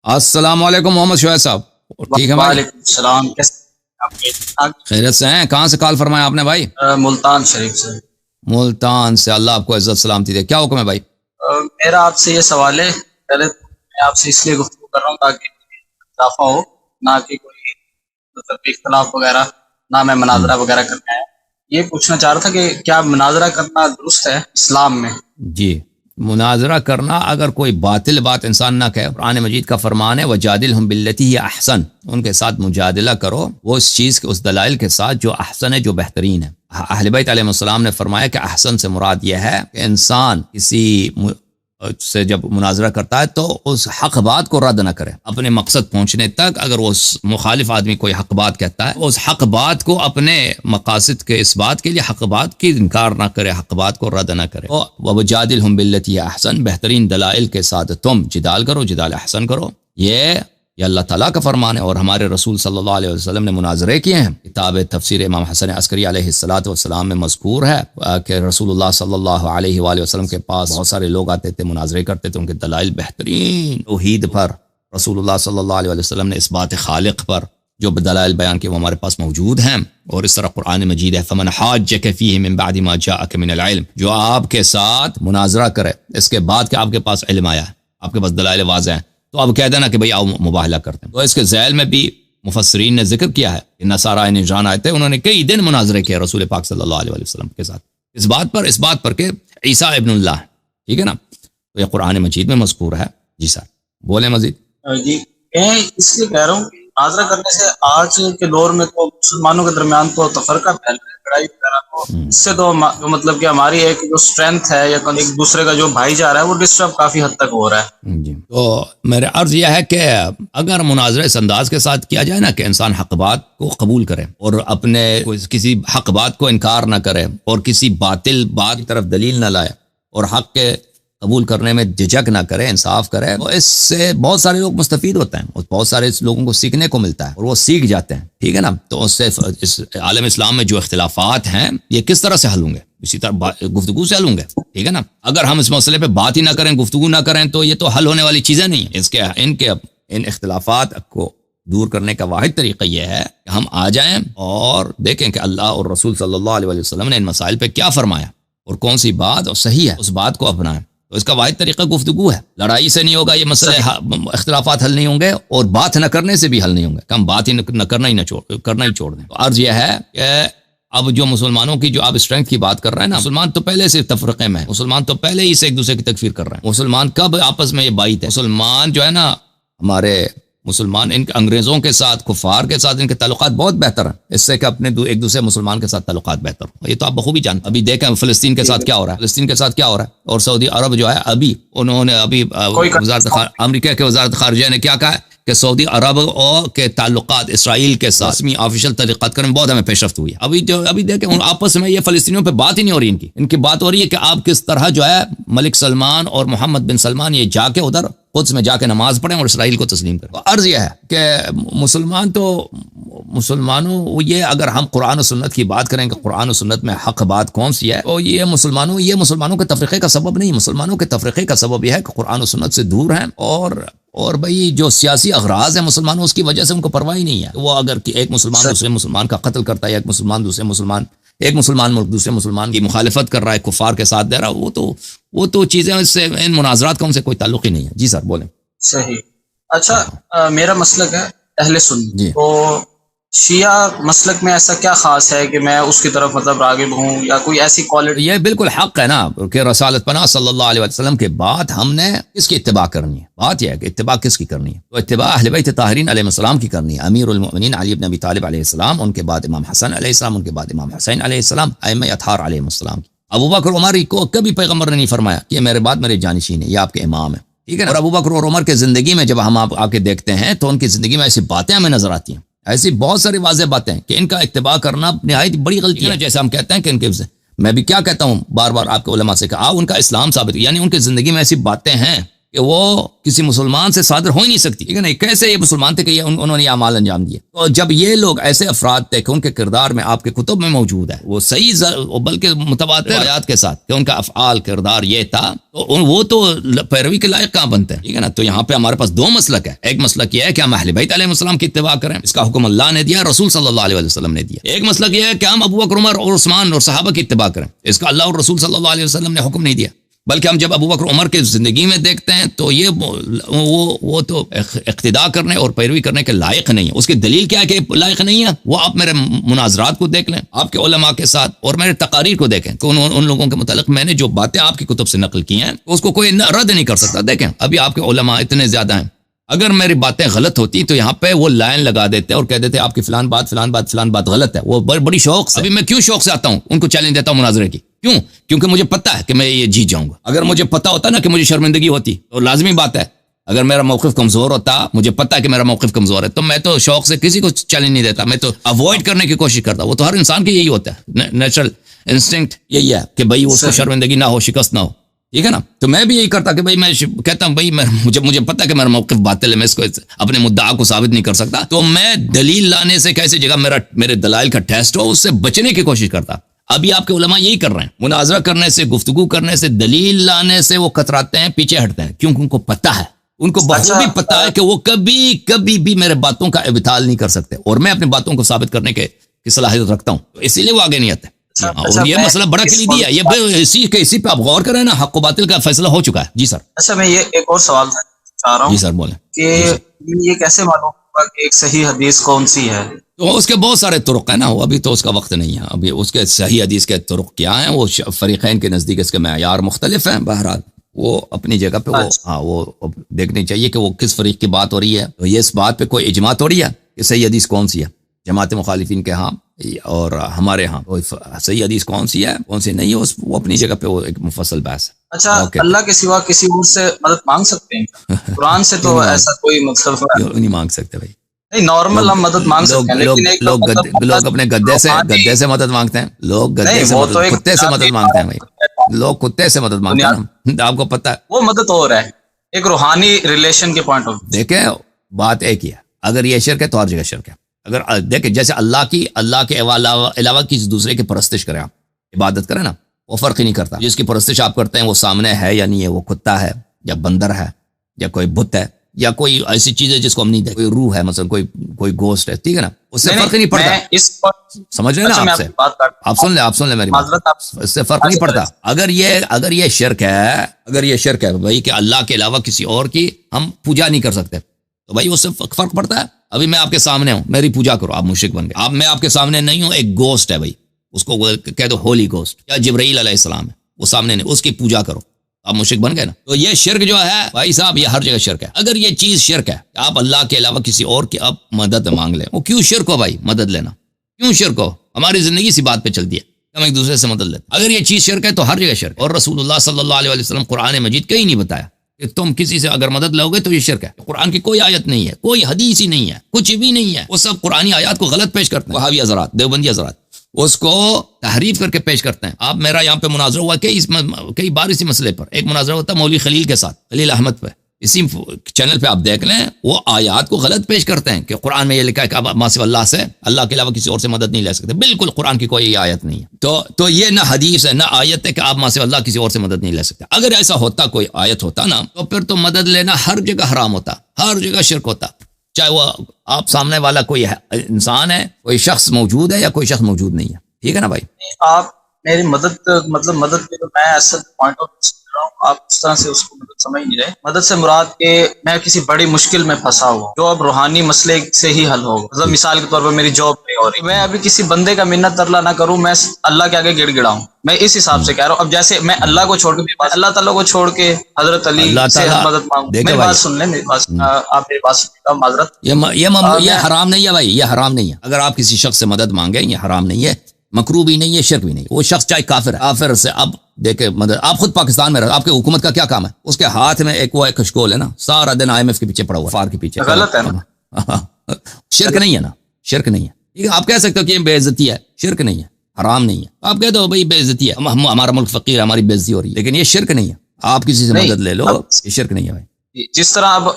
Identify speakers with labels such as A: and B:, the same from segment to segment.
A: السلام علیکم محمد شعیب صاحب، ٹھیک ہے بھائی؟
B: وعلیکم السلام، کیسے آپ ٹھیک ٹھاک؟
A: خیریت سے ہیں؟ کہاں سے کال فرمایا آپ نے بھائی؟
B: ملتان شریف سے۔
A: ملتان سے، اللہ آپ کو عزت سلامتی دے۔ کیا حکم ہے بھائی؟
B: میرا آپ سے یہ سوال ہے، پہلے تو میں آپ سے اس لیے گفتگو کر رہا ہوں تاکہ اضافہ ہو، نہ کہ کوئی مطلب اختلاف وغیرہ، نہ میں مناظرہ وغیرہ کرنا ہے۔ یہ پوچھنا چاہ رہا تھا کہ کیا مناظرہ کرنا درست ہے اسلام میں؟
A: جی، مناظرہ کرنا اگر کوئی باطل بات انسان نہ کہے، قرآن مجید کا فرمان ہے وَجَادِلْهُمْ بِالَّتِي هِيَ أَحْسَنُ، ان کے ساتھ مجادلہ کرو وہ اس چیز کے، اس دلائل کے ساتھ جو احسن ہے، جو بہترین ہے۔ اہل بیت علیہ السلام نے فرمایا کہ احسن سے مراد یہ ہے کہ انسان کسی سے جب مناظرہ کرتا ہے تو اس حق بات کو رد نہ کرے اپنے مقصد پہنچنے تک۔ اگر وہ مخالف آدمی کوئی حق بات کہتا ہے، اس حق بات کو اپنے مقاصد کے اس بات کے لیے حق بات کی انکار نہ کرے، حق بات کو رد نہ کرے۔ وَجَادِلْهُمْ بِالَّتِي هِيَ أَحْسَنُ، بہترین دلائل کے ساتھ تم جدال کرو، جدال احسن کرو۔ یہ اللہ تعالیٰ کا فرمان ہے، اور ہمارے رسول صلی اللہ علیہ وسلم نے مناظرے کیے ہیں۔ کتاب تفسیر امام حسن عسکری علیہ السلام میں مذکور ہے کہ رسول اللہ صلی اللہ علیہ وآلہ وسلم کے پاس بہت سارے لوگ آتے تھے، مناظرے کرتے تھے، ان کے دلائل بہترین توحید پر، رسول اللہ صلی اللہ علیہ وآلہ وسلم نے اس بات خالق پر جو دلائل بیان کیے وہ ہمارے پاس موجود ہیں۔ اور اس طرح قرآن مجید ہے فَمَنْ حَاجَّكَ فِيهِ مِنْ بَعْدِ مَا جَاءَكَ مِنَ الْعِلْمِ، جو آپ کے ساتھ مناظرہ کرے اس کے بعد کہ آپ کے پاس علم آیا ہے، آپ کے پاس دلائل واضح ہیں، تو اب کہہ دینا کہ بھئی آؤ مباہلہ کرتے ہیں۔ تو اس کے ذیل میں بھی مفسرین نے ذکر کیا ہے کہ نصارہ نجران آئے تھے، انہوں نے کئی دن مناظرے کیا رسول پاک صلی اللہ علیہ وسلم کے ساتھ اس بات پر کہ عیسیٰ ابن اللہ، ٹھیک ہے نا؟ تو یہ قرآن مجید میں مذکور ہے۔ جی سر بولیں مزید۔
B: جی میں اس لیے کہہ رہا ہوں کہ مناظرہ کرنے سے آج کے دور میں تو مسلمانوں کے درمیان تو تفرقہ پھیل رہا ہے، لڑائی وغیرہ، تو اس سے تو مطلب کہ ہماری ایک جو اسٹرینتھ ہے یا ایک دوسرے کا جو بھائی چارہ ہے وہ ڈسٹرب کافی حد تک ہو رہا ہے۔
A: جی، تو میرے عرض یہ ہے کہ اگر مناظرہ اس انداز کے ساتھ کیا جائے نا کہ انسان حق بات کو قبول کرے اور اپنے کسی حق بات کو انکار نہ کرے اور کسی باطل بات کی طرف دلیل نہ لائے اور حق کے قبول کرنے میں جھجک نہ کرے، انصاف کرے، تو اس سے بہت سارے لوگ مستفید ہوتے ہیں اور بہت سارے لوگوں کو سیکھنے کو ملتا ہے اور وہ سیکھ جاتے ہیں، ٹھیک ہے نا؟ تو اس سے اس عالم اسلام میں جو اختلافات ہیں یہ کس طرح سے حل ہوں گے؟ اسی طرح گفتگو سے حل ہوں گے، ٹھیک ہے نا؟ اگر ہم اس مسئلے پہ بات ہی نہ کریں، گفتگو نہ کریں، تو یہ تو حل ہونے والی چیزیں نہیں ہیں۔ ان اختلافات کو دور کرنے کا واحد طریقہ یہ ہے کہ ہم آ جائیں اور دیکھیں کہ اللہ اور رسول صلی اللہ علیہ وسلم نے ان مسائل پہ کیا فرمایا اور کون سی بات اور صحیح ہے، اس بات کو اپنائیں۔ تو اس کا واحد طریقہ گفتگو ہے، لڑائی سے نہیں ہوگا یہ مسئلے، اختلافات حل نہیں ہوں گے اور بات نہ کرنے سے بھی حل نہیں ہوں گے، ہم بات ہی نہ کرنا ہی چھوڑ دیں۔ تو عرض یہ ہے کہ اب جو مسلمانوں کی جو آپ اسٹرینتھ کی بات کر رہے ہیں نا، مسلمان تو پہلے سے تفرقے میں ہے، مسلمان تو پہلے ہی سے ایک دوسرے کی تکفیر کر رہے ہیں۔ مسلمان کب آپس میں یہ بائت ہے؟ مسلمان جو ہے نا، ہمارے مسلمان ان انگریزوں کے ساتھ، کفار کے ساتھ ان کے تعلقات بہت بہتر ہیں اس سے کہ اپنے ایک دوسرے مسلمان کے ساتھ تعلقات بہتر ہوں۔ یہ تو آپ بخوبی جانتے ہیں۔ ابھی دیکھیں فلسطین کے ساتھ کیا ہو رہا ہے، فلسطین کے ساتھ کیا ہو رہا ہے، اور سعودی عرب جو ہے انہوں نے امریکہ کے وزارت خارجہ نے کیا کہا ہے کہ سعودی عرب کے تعلقات اسرائیل کے ساتھ رسمی آفیشل طریقات کرنے میں بہت ہمیں پیش رفت ہوئی ہے۔ ابھی دیکھیں آپس میں یہ فلسطینیوں پہ بات ہی نہیں ہو رہی، ان کی بات ہو رہی ہے کہ آپ کس طرح جو ہے ملک سلمان اور محمد بن سلمان یہ جا کے ادھر قدس میں جا کے نماز پڑھیں اور اسرائیل کو تسلیم کریں۔ عرض یہ ہے کہ مسلمانوں یہ اگر ہم قرآن و سنت کی بات کریں کہ قرآن و سنت میں حق بات کون سی ہے، تو یہ مسلمانوں کے تفریقے کا سبب نہیں، مسلمانوں کے تفریقے کا سبب یہ ہے کہ قرآن و سنت سے دور ہیں اور بھئی جو سیاسی اغراض ہیں مسلمانوں، اس کی وجہ سے ان کو پرواہ ہی نہیں ہے۔ وہ اگر ایک مسلمان دوسرے مسلمان کا قتل کرتا ہے، یا ایک مسلمان ملک دوسرے مسلمان کی مخالفت کر رہا ہے، کفار کے ساتھ دے رہا ہے، وہ تو چیزیں اس سے، ان مناظرات کا ان سے کوئی تعلق ہی نہیں ہے۔ جی سر بولیں۔
B: صحیح۔ اچھا میرا مسلک ہے اہل سنت،
A: جی،
B: تو شیعہ مسلک میں ایسا کیا خاص ہے کہ میں اس کی طرف مطلب راغب ہوں، یا کوئی ایسی کوالٹی؟
A: یہ بالکل حق ہے نا کہ رسالت پناہ صلی اللہ علیہ وسلم کے بعد ہم نے کس کی اتباع کرنی ہے؟ بات یہ ہے کہ اتباع کس کی کرنی ہے؟ تو اتباع اہل بیت طاہرین علیہ السلام کی کرنی ہے، امیر المؤمنین علی بن ابی طالب علیہ السلام، ان کے بعد امام حسن علیہ السلام، ان کے بعد امام حسین علیہ السلام، ائمہ اطہار علیہ السلام کی۔ ابو بکر عمر کو کبھی پیغمبر نے نہیں فرمایا کہ میرے بعد میرے جانشین ہے، یہ آپ کے امام ہے، ٹھیک ہے نا؟ اور ابو بکر اور عمر کے زندگی میں جب ہم آپ آ کے دیکھتے ہیں تو ان کی زندگی میں ایسی باتیں ہمیں نظر آتی ہیں، ایسی بہت ساری واضح باتیں کہ ان کا اتباع کرنا نہایت بڑی غلطی ہے۔ جیسے ہم کہتے ہیں کہ ان کے، میں بھی کیا کہتا ہوں بار بار آپ کے علماء سے کہ ان کا اسلام ثابت، یعنی ان کی زندگی میں ایسی باتیں ہیں کہ وہ کسی مسلمان سے صادر ہو ہی نہیں سکتی، ٹھیک ہے نا؟ کیسے یہ مسلمان تھے کہ انہوں نے یہ اعمال انجام دیے؟ تو جب یہ لوگ ایسے افراد تھے کہ ان کے کردار میں آپ کے کتب میں موجود ہے، وہ صحیح بلکہ متواتر آیات کے ساتھ کہ ان کا افعال کردار یہ تھا، تو وہ تو پیروی کے لائق کہاں بنتے ہیں، ٹھیک ہے نا؟ تو یہاں پہ ہمارے پاس دو مسلک ہے. ایک مسلک یہ ہے کہ ہم اہل بیت علیہ السلام کی اتباع کریں، اس کا حکم اللہ نے دیا، رسول صلی اللہ علیہ وسلم نے دیا. ایک مسلک یہ ہے کہ ہم ابو بکر عمر اور عثمان اور صحابہ کی اتباع کریں، اس کا اللہ اور رسول صلی اللہ علیہ وسلم نے حکم نہیں دیا. بلکہ ہم جب ابو بکر عمر کے زندگی میں دیکھتے ہیں تو یہ وہ تو اقتداء کرنے اور پیروی کرنے کے لائق نہیں ہے. اس کی دلیل کیا ہے کہ لائق نہیں ہے؟ وہ آپ میرے مناظرات کو دیکھ لیں آپ کے علماء کے ساتھ، اور میرے تقاریر کو دیکھیں کہ ان لوگوں کے متعلق میں نے جو باتیں آپ کی کتب سے نقل کی ہیں اس کو کوئی رد نہیں کر سکتا. دیکھیں ابھی آپ کے علماء اتنے زیادہ ہیں، اگر میری باتیں غلط ہوتی تو یہاں پہ وہ لائن لگا دیتے اور کہہ دیتے آپ کی فلان بات غلط ہے. وہ بڑی شوق سے، ابھی میں کیوں شوق سے آتا ہوں ان کو چیلنج دیتا ہوں مناظرے کی، کیوں؟ کیونکہ مجھے پتہ ہے کہ میں یہ جیت جاؤں گا. اگر مجھے پتہ ہوتا نا کہ مجھے شرمندگی ہوتی تو لازمی بات ہے، اگر میرا موقف کمزور ہوتا، مجھے پتہ ہے کہ میرا موقف کمزور ہے، تو میں تو شوق سے کسی کو چیلنج نہیں دیتا، میں تو اوائڈ کرنے کی کوشش کرتا. وہ تو ہر انسان کی یہی ہوتا ہے، نیچرل انسٹنکٹ یہی ہے کہ بھائی اس کو شرمندگی نہ ہو، شکست نہ ہو، ٹھیک ہے نا؟ تو میں بھی یہی کرتا کہ بھائی میں کہتا ہوں بھائی مجھے پتہ ہے کہ میرا موقف باطل ہے، میں اس کو اپنے مدعا کو ثابت نہیں کر سکتا، تو میں دلیل لانے سے کیسی جگہ میرے دلائل کا ٹیسٹ ہو اس سے بچنے کی کوشش کرتا. ابھی آپ کے علماء یہی کر رہے ہیں، مناظرہ کرنے سے، گفتگو کرنے سے، دلیل لانے سے وہ کتراتے ہیں، پیچھے ہٹتے ہیں، کیونکہ ان کو پتہ ہے، ان کو بخوبی پتہ ہے کہ وہ کبھی بھی میرے باتوں کا ابطال نہیں کر سکتے، اور میں اپنی باتوں کو ثابت کرنے کی صلاحیت رکھتا ہوں، تو اسی لیے وہ آگے نہیں آتے. اور یہ مسئلہ بڑا کلیدی ہے، یہ اسی پہ آپ غور کریں نا، حق و باطل کا فیصلہ ہو چکا ہے. جی سر.
B: اچھا میں یہ ایک اور سوال چاہ رہا ہوں.
A: جی سر بولیں.
B: کہ یہ کیسے معلوم ہوگا کہ ایک صحیح حدیث کون سی ہے؟
A: تو اس کے بہت سارے طرق ہیں نا، ابھی تو اس کا وقت نہیں ہے. ابھی اس کے صحیح حدیث کے طرق کیا ہیں، وہ فریقین کے نزدیک اس کے معیار مختلف ہیں. بہرحال وہ اپنی جگہ پہ وہ دیکھنی چاہیے کہ وہ کس فریق کی بات ہو رہی ہے. تو یہ اس بات پہ کوئی اجماع ہو رہی ہے کہ صحیح حدیث کون سی ہے جماعت مخالفین کے ہاں اور ہمارے ہاں، صحیح حدیث کون سی ہے کون سی نہیں ہے، وہ اپنی جگہ پہ وہ ایک مفصل بحث ہے.
B: اچھا اللہ کے سوا کسی اور سے مدد مانگ سکتے ہیں؟ قرآن سے تو ایسا کوئی مطلب
A: نہیں مانگ سکتے بھائی.
B: نہیں، نارمل ہم مدد مانگ سکتے ہیں، لیکن
A: لوگ اپنے گدے سے مدد مانگتے ہیں، لوگ گدے سے کتے سے مدد مانگتے ہیں بھائی، لوگ کتے سے مدد مانگتے ہیں. آپ کو پتہ ہے
B: وہ مدد ہو رہا ہے ایک روحانی ریلیشن کے پوائنٹ آف ویو.
A: دیکھیں بات ایک ہی ہے، اگر یہ شرک ہے تو ہر جگہ شرک ہے. اگر دیکھیں جیسے اللہ کے علاوہ کسی دوسرے کی پرستش کریں، آپ عبادت کریں نا، وہ فرق ہی نہیں کرتا. جس کی پرستش آپ کرتے ہیں وہ سامنے ہے یا نہیں ہے، وہ کتا ہے یا بندر ہے یا کوئی بت ہے یا کوئی ایسی چیز ہے جس کو ہم نہیں دیکھتے، کوئی روح ہے مثلا، کوئی گوسٹ ہے، ٹھیک ہے نا، اس سے فرق نہیں پڑتا. سمجھ رہے نا آپ سن لیں میری بات، اس سے فرق نہیں پڑتا. اگر یہ شرک ہے بھائی کہ اللہ کے علاوہ کسی اور کی ہم پوجا نہیں کر سکتے، تو بھائی اس سے فرق پڑتا ہے. ابھی میں آپ کے سامنے ہوں، میری پوجا کرو، آپ مشرک بن گئے. میں آپ کے سامنے نہیں ہوں، ایک گوسٹ ہے بھائی، اس کو کہہ دو ہولی گوسٹ یا جبرائیل علیہ السلام ہے، وہ سامنے نہیں، اس کی پوجا کرو، آپ مشرک بن گئے نا. تو یہ شرک جو ہے بھائی صاحب، یہ ہر جگہ شرک ہے. اگر یہ چیز شرک ہے، آپ اللہ کے علاوہ کسی اور کی آپ مدد مانگ لیں، وہ کیوں شرک ہو بھائی؟ مدد لینا کیوں شرک ہو؟ ہماری زندگی سی بات پہ چلتی ہے، ہم ایک دوسرے سے مدد لیتے. اگر یہ چیز شرک ہے تو ہر جگہ شرک ہے. اور رسول اللہ صلی اللہ علیہ وسلم قرآن مجید کہیں نہیں بتایا کہ تم کسی سے اگر مدد لو گے تو یہ شرک ہے. قرآن کی کوئی آیت نہیں ہے، کوئی حدیث ہی نہیں ہے، کچھ بھی نہیں ہے. وہ سب قرآنی آیات کو غلط پیش کرتے ہیں. وہابی حضرات، دیوبندی حضرات اس کو تحریف کر کے پیش کرتے ہیں. آپ میرا یہاں پہ مناظرہ ہوا کئی بار اسی مسئلے پر. ایک مناظرہ ہوتا مولوی خلیل کے ساتھ، خلیل احمد پہ، اسی چینل پہ آپ دیکھ لیں. وہ آیات کو غلط پیش کرتے ہیں کہ قرآن میں یہ لکھا ہے کہ آپ صرف اللہ کے علاوہ کسی اور سے مدد نہیں لے سکتے. بالکل قرآن کی کوئی آیت نہیں ہے. تو یہ نہ حدیث ہے نہ آیت ہے کہ آپ صرف اللہ کسی اور سے مدد نہیں لے سکتے. اگر ایسا ہوتا، کوئی آیت ہوتا نا، تو پھر تو مدد لینا ہر جگہ حرام ہوتا، ہر جگہ شرک ہوتا. چاہے وہ آپ سامنے والا کوئی انسان ہے، کوئی شخص موجود ہے یا کوئی شخص موجود نہیں ہے، ٹھیک ہے نا بھائی.
B: آپ میری مدد کے تو میں ایسا پوائنٹ آف ویو رہا ہوں، آپ اس طرح سے اس کو مدد سمجھ نہیں رہے. مدد سے مراد کہ میں کسی بڑی مشکل میں پھنسا ہوں جو اب روحانی مسئلے سے ہی حل ہوگا. مطلب مثال کے طور پر میری جاب نہیں ہو رہی، میں ابھی کسی بندے کا منت ترلا نہ کروں، میں اللہ کے آگے گڑ گڑاؤں. میں اس حساب سے کہہ رہا ہوں. اب جیسے میں اللہ کو چھوڑ کے اللہ تعالیٰ کو چھوڑ کے حضرت علی سے مدد مانگوں. میری بات سن لیں، میری بات آپ میری بات سن معذرت.
A: یہ حرام نہیں ہے بھائی، یہ حرام نہیں ہے. اگر آپ کسی شخص سے مدد مانگیں یہ حرام نہیں ہے، مکروہ بھی نہیں ہے، شرک بھی نہیں. وہ شخص چاہے کافر ہے، کافر سے اب دیکھیں مدد. آپ خود پاکستان میں رہتے، آپ کی حکومت کا کیا کام ہے؟ اس کے ہاتھ میں ایک کشکول ہے نا، سارا دن IMF کے پیچھے پڑا ہوا، فار کے پیچھے.
B: غلط ہے نا،
A: شرک نہیں ہے نا، شرک نہیں ہے. آپ کہہ سکتے ہو کہ یہ بے عزتی ہے، شرک نہیں ہے، حرام نہیں ہے. آپ کہہ دو بھائی بے عزتی ہے، ہمارا ملک فقیر ہے، ہماری بے عزتی ہو رہی ہے، لیکن یہ شرک نہیں ہے. آپ کسی سے
B: نہیں،
A: مدد لے لو،
B: اب
A: یہ شرک نہیں ہے بھائی.
B: جس طرح اب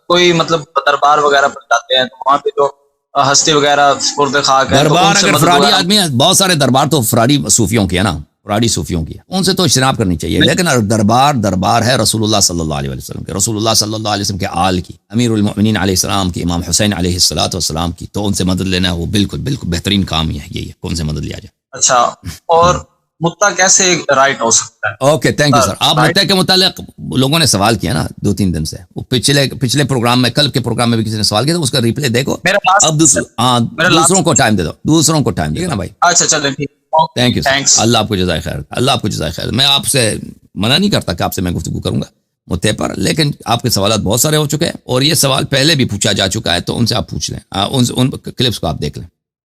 B: کوئی مطلب دربار وغیرہ پر جاتے ہیں تو وہاں پہ جو ہستی وغیرہ سپرد خاک ہے تو
A: دربار
B: ان سے
A: اگر
B: مدد
A: فراڈی
B: وغیرہ
A: آدمی ہے، بہت سارے دربار تو فراڈی صوفیوں کی ہے نا، فراڈی صوفیوں کی ہے، ان سے تو اجتناب کرنی چاہیے. لیکن دربار ہے رسول اللہ صلی اللہ علیہ وسلم کے، رسول اللہ صلی اللہ علیہ وسلم کے آل کی، امیر المؤمنین علیہ السلام کی، امام حسین علیہ السلام کی، تو ان سے مدد لینا ہے وہ بالکل بالکل بہترین کام ہی ہے. یہی ہے کون سے مدد لیا جائے.
B: اچھا، اور متا کیسے رائٹ ہو سکتا ہے؟
A: Okay thank you sir. آپ
B: Right.
A: مدعا کے متعلق لوگوں نے سوال کیا نا 2-3 دن سے، وہ پچھلے پروگرام میں، کل کے پروگرام میں بھی کسی نے سوال کیا، تو اس کا ریپلے دیکھو.
B: میرا last-
A: اب
B: میرا
A: دوسروں
B: last-
A: کو ٹائم دے دو، دوسروں کو ٹائم دے دو نا بھائی.
B: اچھا چلیں ٹھیک.
A: Thank you sir.
B: تھینکس.
A: اللہ آپ کو جزائے خیر، اللہ آپ کو جزائے خیر. میں آپ سے منع نہیں کرتا کہ آپ سے میں گفتگو کروں گا مدعے پر، لیکن آپ کے سوالات بہت سارے ہو چکے ہیں اور یہ سوال پہلے بھی پوچھا جا چکا ہے، تو ان سے آپ پوچھ لیں، ان کلپس کو آپ دیکھ لیں.